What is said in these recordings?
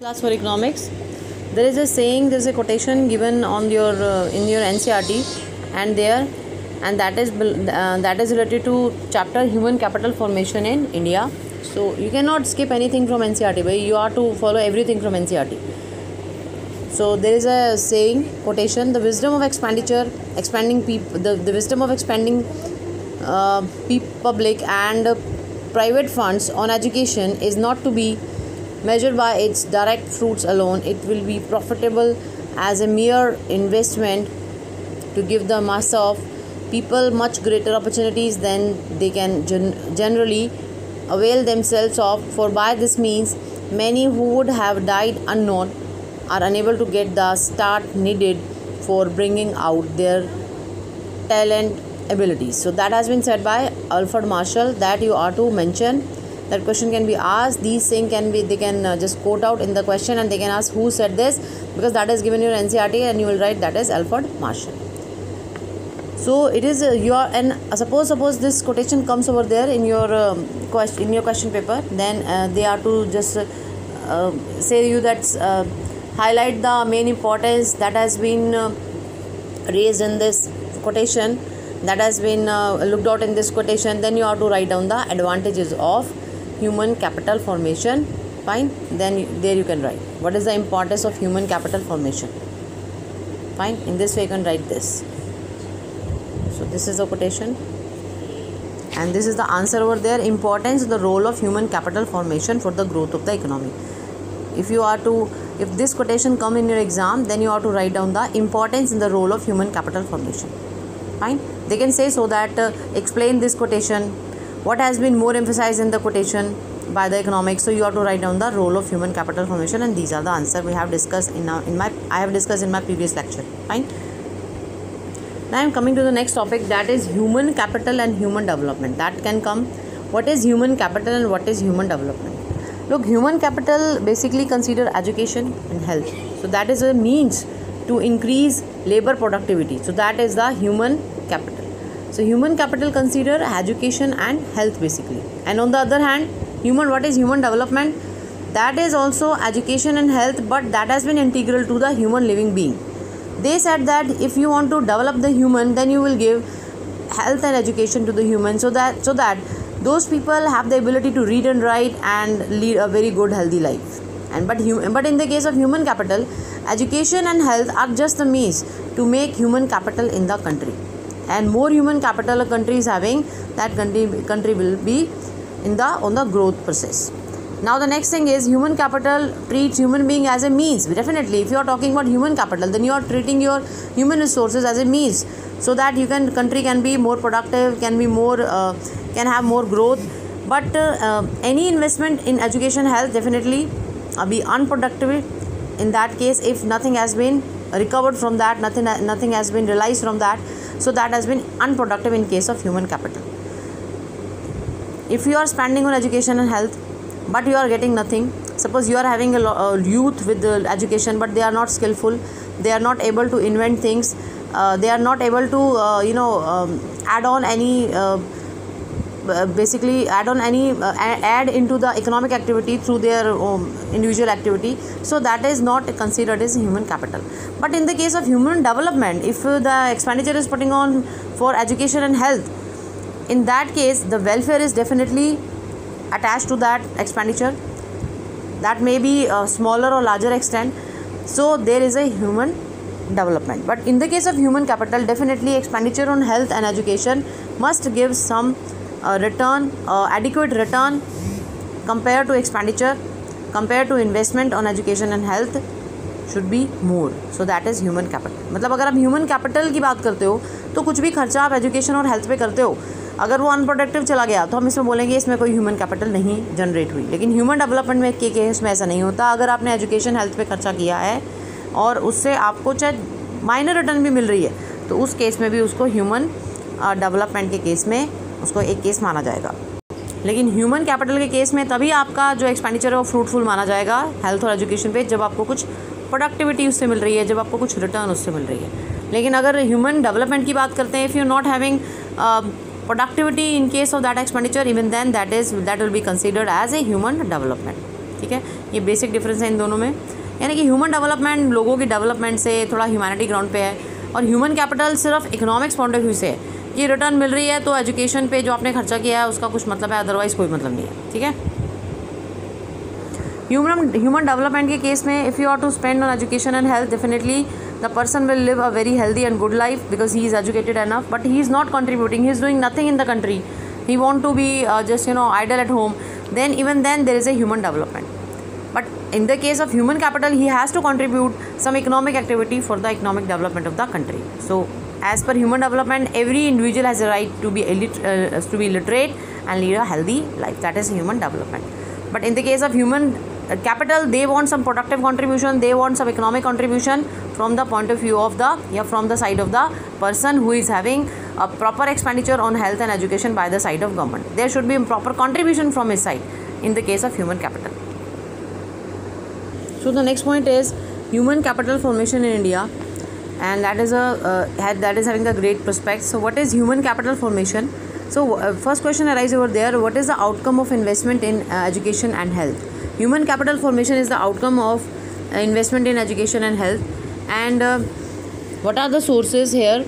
Class for economics. There is a saying, there is a quotation given on your in your NCERT, and that is related to chapter human capital formation in India. So you cannot skip anything from NCERT, but you have to follow everything from NCERT. So there is a saying, quotation: the wisdom of expanding public and private funds on education is not to be measured by its direct fruits alone. It will be profitable as a mere investment to give the mass of people much greater opportunities than they can generally avail themselves of, for by this means many who would have died unknown are unable to get the start needed for bringing out their talent abilities. So that has been said by Alfred Marshall, that you are to mention. That question can be asked. These things they can just quote out in the question, and they can ask who said this, because that is given your NCERT, and you will write that is Alfred Marshall. So it is suppose this quotation comes over there in your question paper, then they are to just say you that highlight the main importance that has been raised in this quotation, that has been looked out in this quotation. Then you have to write down the advantages of human capital formation. Fine. Then there you can write what is the importance of human capital formation. Fine. In this way you can write this. So this is the quotation, and this is the answer over there. Importance of the role of human capital formation for the growth of the economy. If this quotation come in your exam, then you have to write down the importance in the role of human capital formation. Fine. They can say so that explain this quotation, what has been more emphasized in the quotation by the economics. So you have to write down the role of human capital formation, and these are the answer we have discussed I have discussed in my previous lecture. Fine. Now I am coming to the next topic, that is human capital and human development. That can come. What is human capital and what is human development? Look, human capital basically consider education and health. So that is a means to increase labor productivity. So that is the human capital. So human capital consider education and health basically. And on the other hand, what is human development? That is also education and health, but that has been integral to the human living being. They said that if you want to develop the human, then you will give health and education to the human, so that those people have the ability to read and write and lead a very good healthy life. But in the case of human capital, education and health are just the means to make human capital in the country. And more human capital a country is having, that country will be on the growth process. Now the next thing is, human capital treats human being as a means. Definitely, if you are talking about human capital, then you are treating your human resources as a means, so that country can be more productive, can have more growth. But any investment in education, health definitely be unproductive in that case if nothing has been recovered from that, nothing has been realized from that. So that has been unproductive in case of human capital. If you are spending on education and health, but you are getting nothing, suppose you are having a youth with the education, but they are not skillful, they are not able to invent things, they are not able to add on any add into the economic activity through their individual activity. So that is not considered as human capital. But in the case of human development, if the expenditure is putting on for education and health, in that case the welfare is definitely attached to that expenditure. That may be a smaller or larger extent. So there is a human development. But in the case of human capital, definitely expenditure on health and education must give some adequate return compared to expenditure, compared to investment on education and health should be more. So that is human capital. मतलब अगर आप human capital की बात करते हो, तो कुछ भी खर्चा आप education और health पे करते हो, अगर वो अनप्रोडक्टिव चला गया तो हम इसमें बोलेंगे इसमें कोई ह्यूमन कैपिटल नहीं जनरेट हुई. लेकिन ह्यूमन डेवलपमेंट में के केस में ऐसा नहीं होता. अगर आपने एजुकेशन हेल्थ पे खर्चा किया है और उससे आपको चाहे माइनर रिटर्न भी मिल रही है, तो उस केस में भी उसको ह्यूमन डेवलपमेंट के केस में उसको एक केस माना जाएगा. लेकिन ह्यूमन कैपिटल के केस में तभी आपका जो एक्सपेंडिचर है वो फ्रूटफुल माना जाएगा हेल्थ और एजुकेशन पे, जब आपको कुछ प्रोडक्टिविटी उससे मिल रही है, जब आपको कुछ रिटर्न उससे मिल रही है. लेकिन अगर ह्यूमन डेवलपमेंट की बात करते हैं, if you not having productivity in case of that expenditure, even then that will be considered as a human development. ठीक है, ये बेसिक डिफरेंस है इन दोनों में, यानी कि ह्यूमन डेवलपमेंट लोगों की डेवलपमेंट से थोड़ा ह्यूमैनिटी ग्राउंड पे है, और ह्यूमन कैपिटल सिर्फ इकोनॉमिक्स पॉइंट ऑफ व्यू से है कि रिटर्न मिल रही है तो एजुकेशन पे जो आपने खर्चा किया है उसका कुछ मतलब है, अदरवाइज़ कोई मतलब नहीं है, ठीक है। ह्यूमन डेवलपमेंट के केस में if you are to spend on education and health, definitely the person will live a very healthy and good life because he is educated enough, but he is not contributing, he is doing nothing in the country, he want to be just idle at home, then even then there is a human development. But in the case of human capital, he has to contribute some economic activity for the economic development of the country. So as per human development, every individual has a right to be literate and lead a healthy life. That is human development. But in the case of human capital, they want some productive contribution, they want some economic contribution from the point of view of from the side of the person who is having a proper expenditure on health and education by the side of government. There should be proper contribution from his side in the case of human capital. So the next point is human capital formation in India, and that is having a great prospect. So what is human capital formation? So first question arises over there, what is the outcome of investment in education and health? Human capital formation is the outcome of investment in education and health. And what are the sources here?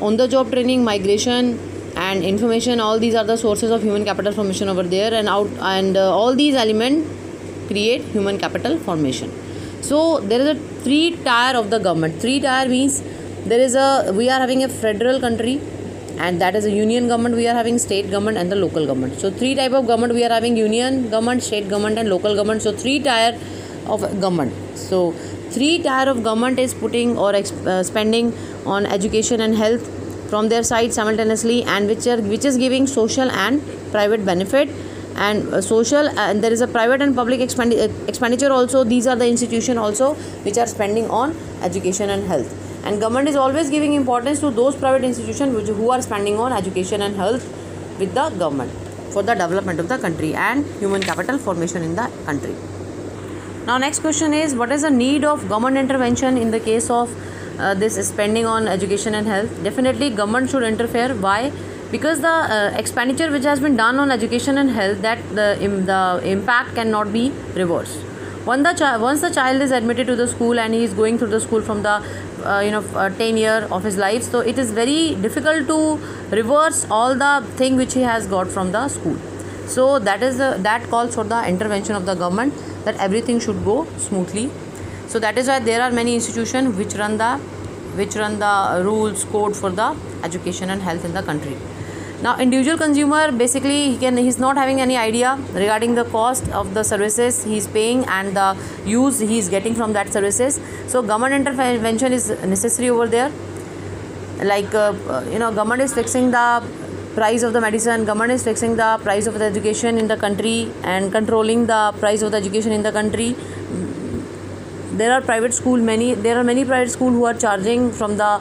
On the job training, migration and information, all these are the sources of human capital formation over there, and all these elements create human capital formation. So there is a three tier of the government. Three tier means we are having a federal country, and that is a union government, we are having state government and the local government. So three type of government we are having: union government, state government and local government. So three tier of government. So three tier of government is putting or spending on education and health from their side simultaneously, and which is giving social and private benefit. And social, and there is a private and public expenditure also. These are the institution also which are spending on education and health. And government is always giving importance to those private institutions who are spending on education and health with the government for the development of the country and human capital formation in the country. Now next question is, what is the need of government intervention in the case of this spending on education and health? Definitely government should interfere. Why? Because the expenditure which has been done on education and health, that the impact cannot be reversed. Once the child is admitted to the school and he is going through the school from the 10 year of his life, so it is very difficult to reverse all the thing which he has got from the school. So that calls for the intervention of the government, that everything should go smoothly. So that is why there are many institutions which run the rules code for the education and health in the country. Now individual consumer, basically he's not having any idea regarding the cost of the services he is paying and the use he is getting from that services. So government intervention is necessary over there. Like government is fixing the price of the medicine, government is fixing the price of the education in the country and controlling the price of the education in the country. There are many private schools who are charging from the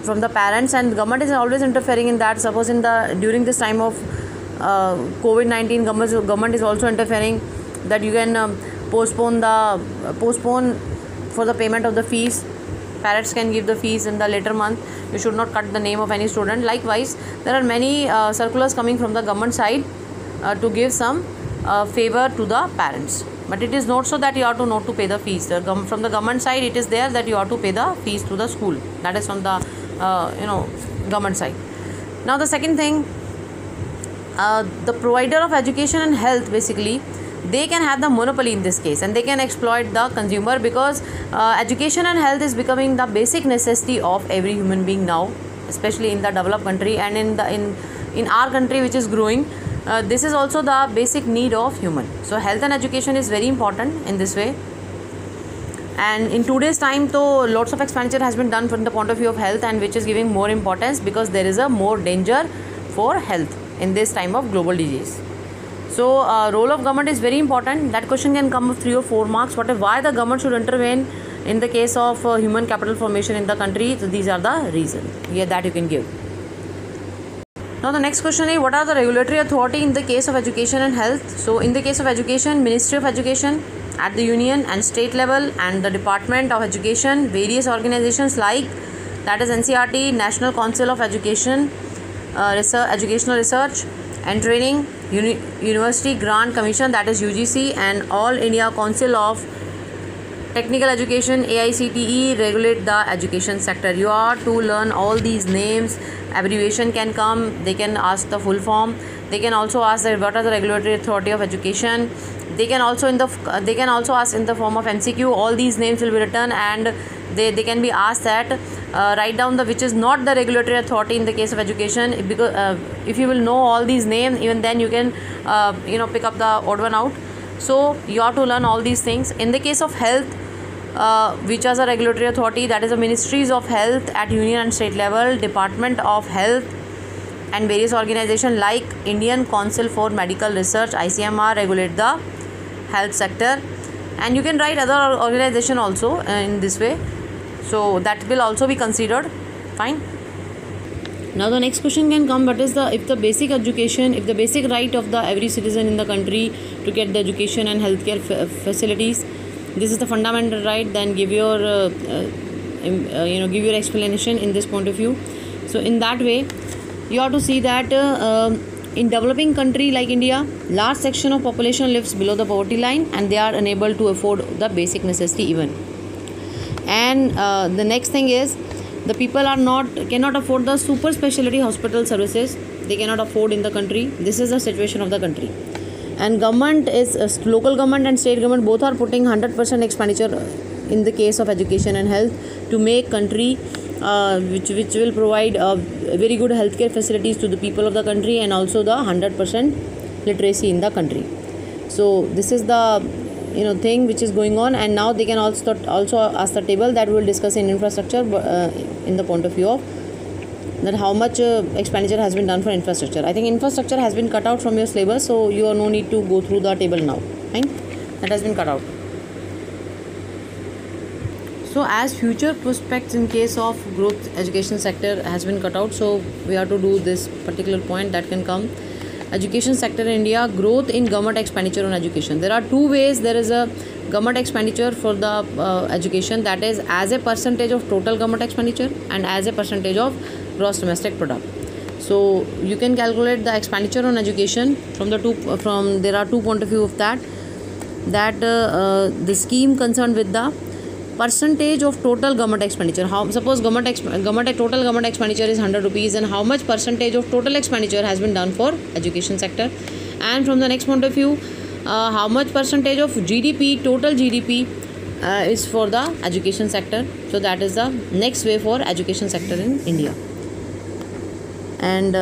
from the parents, and government is always interfering in that. Suppose during this time of COVID-19, government is also interfering that you can postpone for the payment of the fees. Parents can give the fees in the later month. You should not cut the name of any student. Likewise, there are many circulars coming from the government side to give some favor to the parents. But it is not so that you are to not to pay the fees. From the government side, it is there that you are to pay the fees to the school. That is from the government side. Now the second thing, the provider of education and health, basically they can have the monopoly in this case, and they can exploit the consumer, because education and health is becoming the basic necessity of every human being now, especially in the developed country, and in our country which is growing. This is also the basic need of human. So health and education is very important in this way. And in today's time, though, lots of expenditure has been done from the point of view of health, and which is giving more importance because there is a more danger for health in this time of global disease. So role of government is very important. That question can come with 3 or 4 marks. Why the government should intervene in the case of human capital formation in the country? So these are the reasons that you can give. Now the next question is, what are the regulatory authority in the case of education and health? So in the case of education, Ministry of Education at the union and state level, and the Department of Education, various organizations like that is NCERT, National Council of Education, Educational Research and Training, University Grant Commission, that is UGC, and All India Council of Technical Education, AICTE, regulate the education sector. You are to learn all these names. Abbreviation can come. They can ask the full form. They can also ask that what are the regulatory authority of education. They can also ask in the form of MCQ. All these names will be written, and they can be asked that write down the which is not the regulatory authority in the case of education, because if you will know all these names, even then you can pick up the odd one out. So you have to learn all these things. In the case of health, which is a regulatory authority, that is the Ministries of Health at union and state level, Department of Health, and various organizations like Indian Council for Medical Research, ICMR, regulate the health sector. And you can write other organization also in this way, so that will also be considered. Fine. Now the next question can come, what is if the basic right of the every citizen in the country to get the education and healthcare facilities, this is the fundamental right, then give your explanation in this point of view. So in that way you have to see that in developing country like India, large section of population lives below the poverty line, and they are unable to afford the basic necessity even. And the next thing is, the people cannot afford the super specialty hospital services. They cannot afford in the country. This is the situation of the country. And government is local government and state government both are putting 100% expenditure in the case of education and health to make country which will provide very good healthcare facilities to the people of the country, and also the 100% literacy in the country. So this is the thing which is going on. And now they can also ask the table that we will discuss in infrastructure in the point of view of that how much expenditure has been done for infrastructure. I think infrastructure has been cut out from your syllabus, so you have no need to go through the table now. Fine, that has been cut out. So as future prospects in case of growth education sector has been cut out, so we have to do this particular point that can come. Education sector in India, growth in government expenditure on education. There are two ways. There is a government expenditure for the education, that is as a percentage of total government expenditure and as a percentage of gross domestic product. So you can calculate the expenditure on education there are two point of view of that the scheme concerned with the percentage of total government expenditure. Suppose total government expenditure is 100 rupees, and how much percentage of total expenditure has been done for education sector. And from the next point of view, how much percentage of total GDP is for the education sector. So that is the next way for education sector in India. And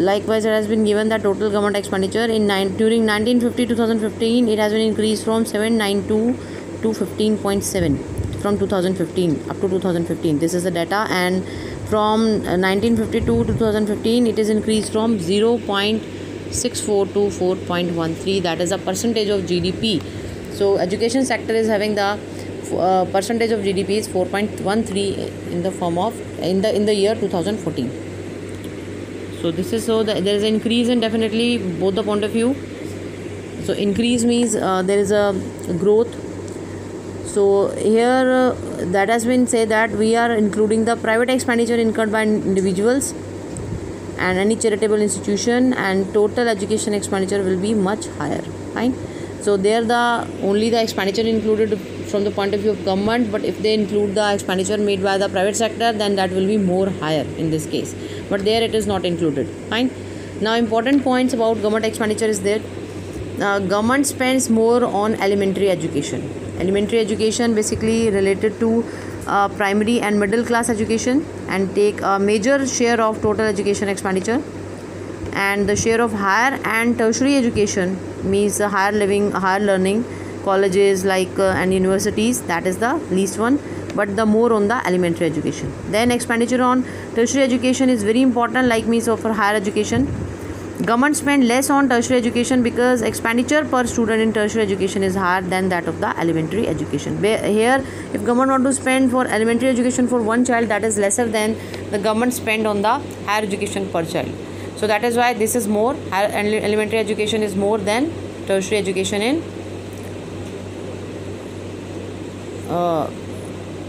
likewise, it has been given that total government expenditure during 1950-2015 it has been increased from 792 to 15.7 from 2015 up to 2015. This is the data. And from 1952 to 2015 it is increased from 0.64 to 4.13. that is a percentage of GDP. So education sector is having the percentage of GDP is 4.13 in the form of in the year 2014. So this is there is an increase in definitely both the point of view. So increase means there is a growth. So here that has been said that we are including the private expenditure incurred by individuals and any charitable institution, and total education expenditure will be much higher. Fine. So there only the expenditure included from the point of view of government, but if they include the expenditure made by the private sector, then that will be more higher in this case, but there it is not included. Fine. Now important points about government expenditure is there. Government spends more on elementary education. Elementary education basically related to primary and middle class education and take a major share of total education expenditure. And the share of higher and tertiary education means the higher learning colleges and universities, that is the least one, but the more on the elementary education. Then expenditure on tertiary education is very important, for higher education. Government spend less on tertiary education because expenditure per student in tertiary education is higher than that of the elementary education. Here, if government want to spend for elementary education for one child, that is lesser than the government spend on the higher education per child. So that is why this is more. Elementary education is more than tertiary education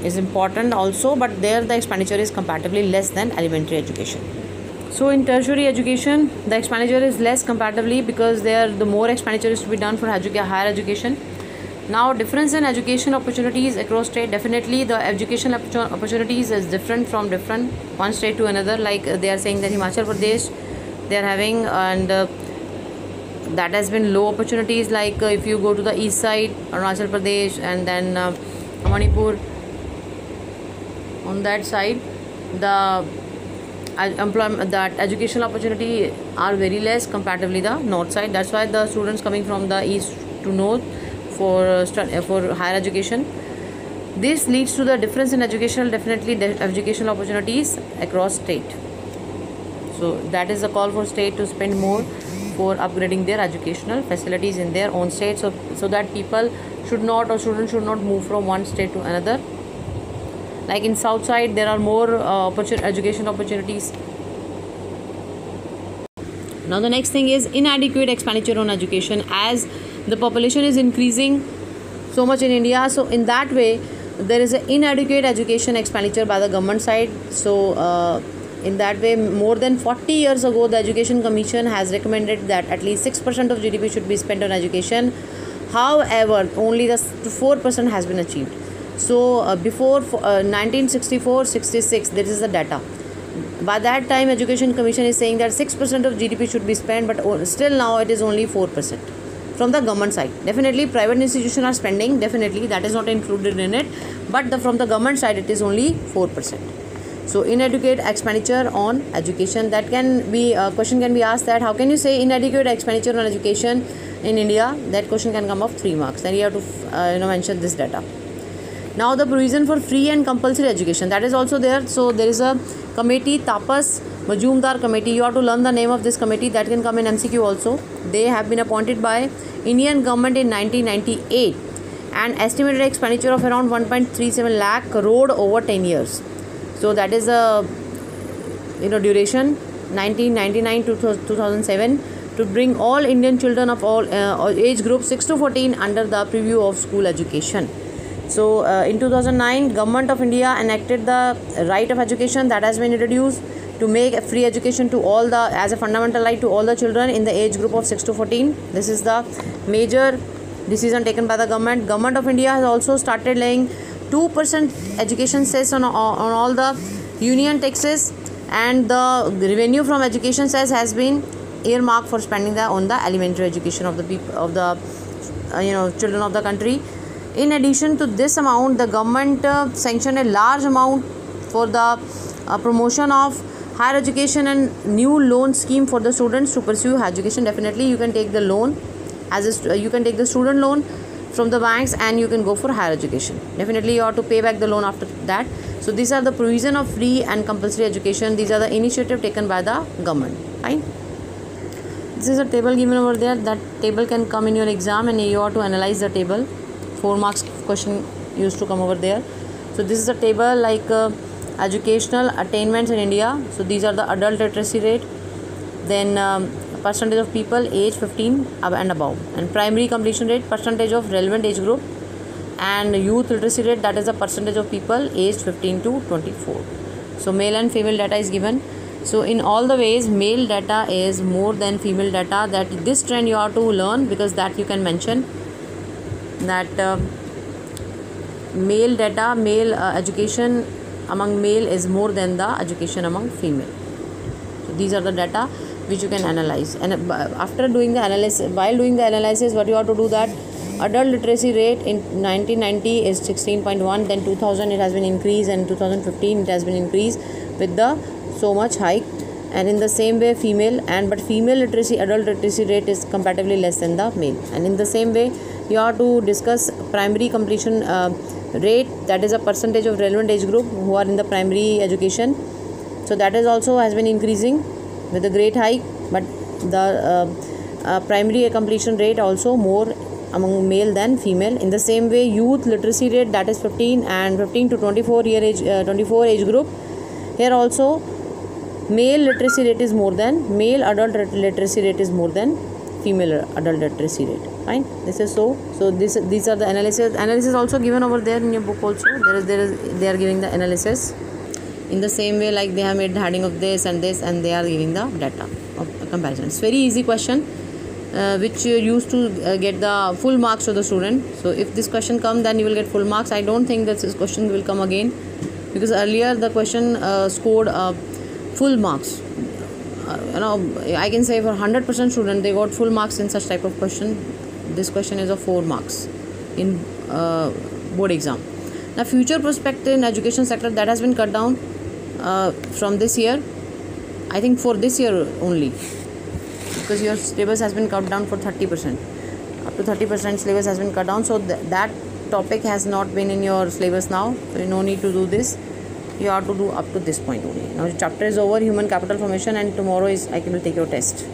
is important also, but there the expenditure is comparatively less than elementary education. So in tertiary education, the expenditure is less comparatively because there the more expenditure is to be done for higher education. Now, difference in education opportunities across state. Definitely, the education opportunities is different from one state to another. Like they are saying that Himachal Pradesh, they are having, and that has been low opportunities. Like if you go to the east side, Arunachal Pradesh, and then Manipur, on that side, the employment, that educational opportunity are very less comparatively the north side. That's why the students coming from the east to north for higher education. This leads to the difference in educational educational opportunities across state. So that is a call for state to spend more for upgrading their educational facilities in their own state, so that people should not, or students should not, move from one state to another. Like in south side, there are more education opportunities. Now the next thing is inadequate expenditure on education, as the population is increasing so much in India. So in that way, there is an inadequate education expenditure by the government side. So in that way, more than 40 years ago, the Education Commission has recommended that at least 6% of GDP should be spent on education. However, only the 4% has been achieved. So before 1964-66, this is the data. By that time, Education Commission is saying that 6% of GDP should be spent, but still now it is only 4% from the government side. Definitely, private institutions are spending. Definitely, that is not included in it. But from the government side, it is only 4%. So inadequate expenditure on education. That can be a question can be asked, that how can you say inadequate expenditure on education in India? That question can come of 3 marks. Then you have to mention this data. Now the provision for free and compulsory education, that is also there. So there is a committee, Tapas Majumdar committee. You have to learn the name of this committee. That can come in MCQ also. They have been appointed by Indian government in 1998 and estimated expenditure of around 1.37 lakh crore over 10 years. So that is the duration 1999 to 2007 to bring all Indian children of all age group 6 to 14 under the purview of school education. So in 2009, Government of India enacted the right of education that has been introduced to make a free education to all as a fundamental right to all the children in the age group of 6 to 14. This is the major decision taken by the government. Government of India has also started laying 2% education cess on all the union taxes, and the revenue from education cess has been earmarked for spending on the elementary education of the people, of the children of the country. In addition to this amount, the government sanctioned a large amount for the promotion of higher education and new loan scheme for the students to pursue higher education. Definitely, you can take the loan you can take the student loan from the banks, and you can go for higher education. Definitely, you have to pay back the loan after that. So these are the provision of free and compulsory education. These are the initiative taken by the government. Fine. This is a table given over there. That table can come in your exam, and you have to analyze the table. 4 marks question used to come over there. So this is a table like educational attainments in India. So these are the adult literacy rate, then percentage of people age 15 and above, and primary completion rate, percentage of relevant age group, and youth literacy rate, that is the percentage of people aged 15 to 24. So male and female data is given. So in all the ways, male data is more than female data. That this trend you have to learn, because that you can mention that male data, education among male is more than the education among female. So these are the data which you can analyze, and after doing the analysis, while doing the analysis, what you have to do, that adult literacy rate in 1990 is 16.1, then 2000 it has been increased, and 2015 it has been increased with the so much hike. And in the same way, but female literacy, adult literacy rate is comparatively less than the male. And in the same way, you have to discuss primary completion rate, that is a percentage of relevant age group who are in the primary education. So that is also has been increasing with a great hike, but the primary completion rate also more among male than female. In the same way, youth literacy rate, that is 15 to 24 age group. Here also male literacy rate is more than male, adult literacy rate is more than female adult literacy rate. Fine. This is so these are the analysis also given over there in your book also. They are giving the analysis. in the same way like they have made heading of this and this, and they are giving the data of comparison. It's very easy question, which you used to get the full marks to the student. So if this question come, then you will get full marks. I don't think that this question will come again, because earlier the question scored full marks. I can say for 100% student they got full marks in such type of question. This question is of 4 marks in board exam. Now future perspective in education sector, that has been cut down from this year, I think for this year only, because your syllabus has been cut down for 30%, up to 30% syllabus has been cut down. So that topic has not been in your syllabus now, so no need to do this. You have to do up to this point only. Now chapter is over, human capital formation, and tomorrow is I will take your test.